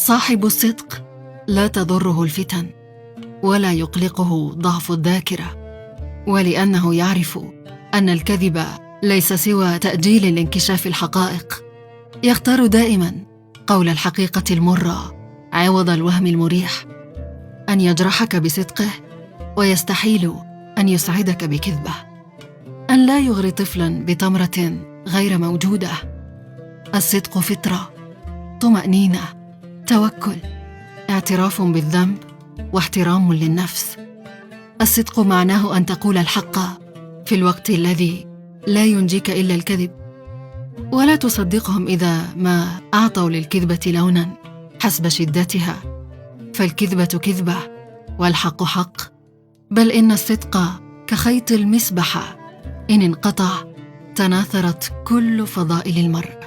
صاحب الصدق لا تضره الفتن ولا يقلقه ضعف الذاكرة، ولأنه يعرف أن الكذب ليس سوى تأجيل لانكشاف الحقائق، يختار دائما قول الحقيقة المرة عوض الوهم المريح. أن يجرحك بصدقه ويستحيل أن يسعدك بكذبه. أن لا يغري طفلا بتمرة غير موجودة. الصدق فطرة، طمأنينة، توكل، اعتراف بالذنب، واحترام للنفس. الصدق معناه أن تقول الحق في الوقت الذي لا ينجيك إلا الكذب، ولا تصدقهم إذا ما أعطوا للكذبة لونا حسب شدتها، فالكذبة كذبة والحق حق. بل إن الصدق كخيط المسبحة، إن انقطع تناثرت كل فضائل المرء.